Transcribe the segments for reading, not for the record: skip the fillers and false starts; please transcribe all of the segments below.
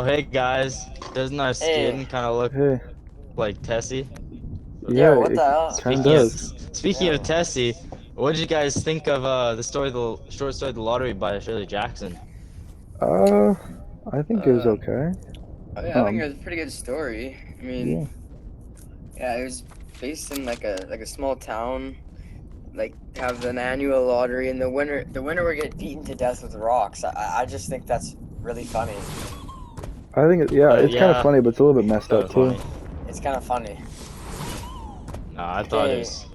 Oh, hey guys. Doesn't our Hey, skin kind of look Hey, like Tessie? yeah, yo, what the it hell? kind of Speaking of does. speaking of Yo, Tessie, what did you guys think of the story, the short story, The Lottery by Shirley Jackson? Uh, I think it was uh, okay. I think it Um, was a pretty good story. I mean, yeah, yeah, it was based in like a small town, like have an annual lottery, and the winner would get beaten to death with rocks. I just think that's really funny. I think yeah, it's kind of Yeah, funny, but it's a little bit messed kind up of too. funny. It's kind of funny. No, I thought it They, was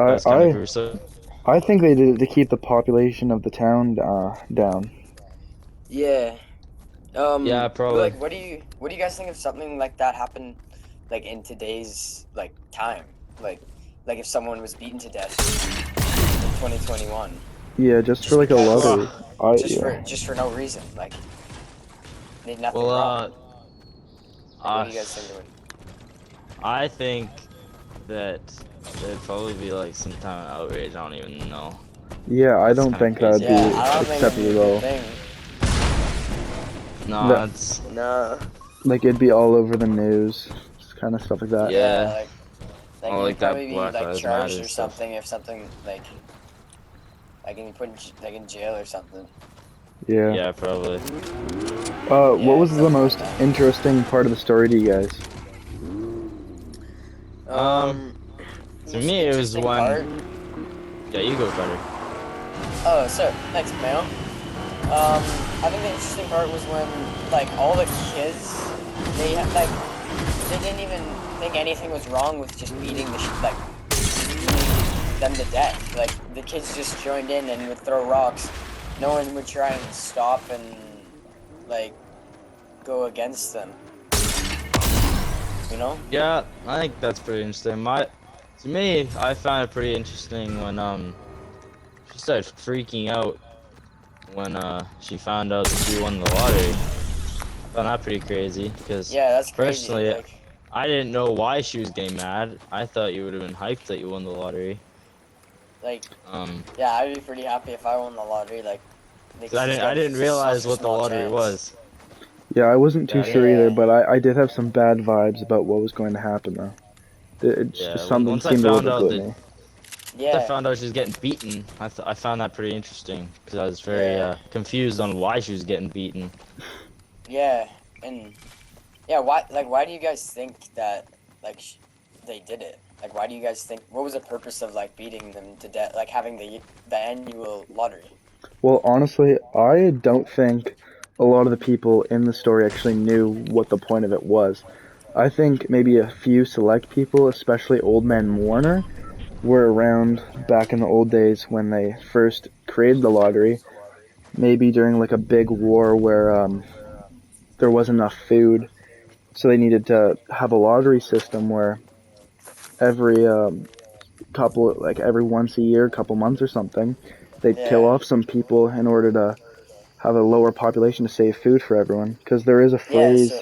that I was kind of I gruesome. I think they did it to keep the population of the town down. yeah. Yeah, Like, probably. what do you guys think if something like that happened, like in today's like time, like if someone was beaten to death in 2021, Yeah, just for just like a because lottery. Well, Yeah, just for no reason. Like they did nothing well, wrong. Like what uh, do you guys think it would? I think that there'd probably be like some kind of outrage. I don't even know. yeah, I That's don't kind of think that'd crazy. Yeah, be I don't think it'd be a acceptable at good all. thing. That No, it's No. like it'd be all over the news, just kind of stuff like that. Yeah, yeah. like Oh, you'd like that probably be Black like Lives Matter charged or stuff. something if something like and you put like in jail or something. Yeah. Yeah, probably. What Yeah, was the something like most that. interesting part of the story to you guys? Um, Um, to most me it was interesting when. part. Yeah, you go, Cutter. Oh, so thanks, Mayo. I think the interesting part was when like all the kids, they had like they didn't even think anything was wrong with just beating like beating them to death. Like the kids just joined in and would throw rocks. No one would try and stop and like go against them. You know? Yeah, I think that's pretty interesting. To me, I found it pretty interesting when she started freaking out when she found out that she won the lottery. I found that pretty crazy because Yeah, that's crazy. personally, I didn't know why she was getting mad. I thought you would have been hyped that you won the lottery. Like, Um, yeah, I'd be pretty happy if I won the lottery. Like, 'Cause because she's I got didn't such realize a what the small lottery chance. was. Yeah, I wasn't too Yeah, I sure didn't. either, Yeah, but I did have some bad vibes about what was going to happen though. Yeah, Something once I seemed a little found bit out that glitmy. I yeah, found out she was getting beaten, I found that pretty interesting because I was very yeah, confused on why she was getting beaten. yeah, and yeah. Why do you guys think that? Like, they did it. Like, why do you guys think? What was the purpose of like beating them to death? Like having the annual lottery. Well, honestly, I don't think a lot of the people in the story actually knew what the point of it was. I think maybe a few select people, especially Old Man Warner, were around back in the old days when they first created the lottery. Maybe during like a big war where there wasn't enough food, so they needed to have a lottery system where every every once a year, couple months or something, they'd kill Yeah, off some people in order to have a lower population to save food for everyone. Because there is a yeah. phrase,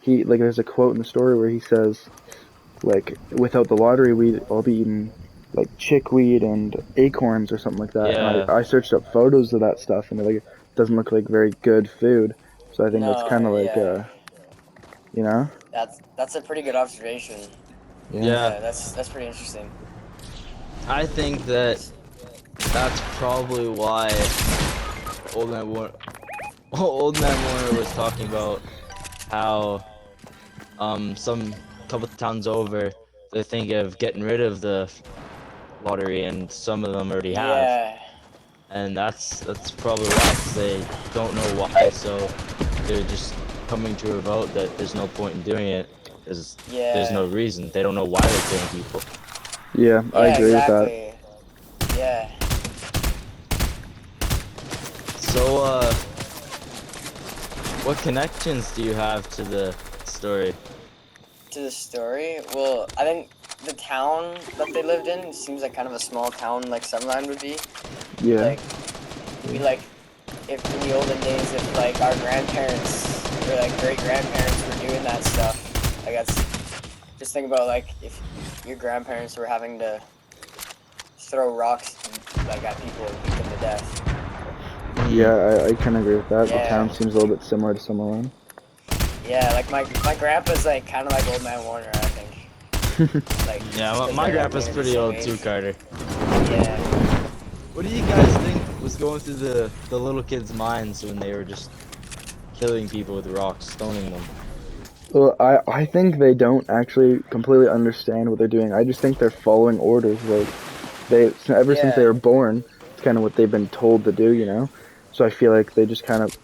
there's a quote in the story where he says, like, without the lottery, we'd all be eating like chickweed and acorns or something like that. And Yeah, I searched up photos of that stuff, and it doesn't look like very good food. So I think that's No, kind of like, yeah. you know, That's a pretty good observation. yeah, yeah. Yeah, that's pretty interesting. I think that that's probably why old man Warner, old man Warner was talking about how some couple towns over they think of getting rid of the lottery, and some of them already have. Yeah, And that's probably why, 'cause they don't know why, so they're just coming to a vote that there's no point in doing it because there's yeah, no reason. They don't know why they're killing people. yeah, I yeah. agree with that. Exactly. Yeah. So, what connections do you have to the story? To the story, well, I think the town that they lived in seems like kind of a small town, like Sunland would be. Yeah, Like, it'd be like if in the olden days, if like our grandparents or like great grandparents were doing that stuff. Like that's just think about like if your grandparents were having to throw rocks like at people and beat them to death. Hmm. yeah, I can agree with that. The Yeah, town seems a little bit similar to Summerlin. Yeah, like my grandpa's like kind of like Old Man Warner, I think. Like Yeah, just 'cause my they're, like, grandpa's near the pretty same old age. too, Carter. Yeah. What do you guys think was going through the little kids' minds when they were just killing people with rocks, stoning them? Well, I think they don't actually completely understand what they're doing. I just think they're following orders. Like ever since they Yeah. were born, it's kind of what they've been told to do, you know. So I feel like they just kind of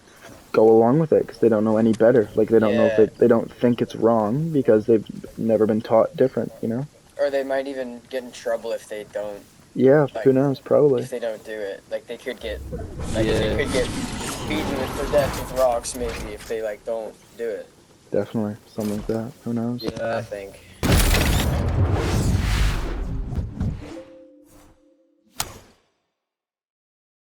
go along with it because they don't know any better. Like they don't know if Yeah. they don't think it's wrong because they've never been taught different, you know. Or they might even get in trouble if they don't, Yeah, like, who knows? Probably, if they don't do it. Like they could get, they Yeah. could get beaten with to death with rocks maybe if they like don't do it. definitely something like that. Who knows? I Yeah. think.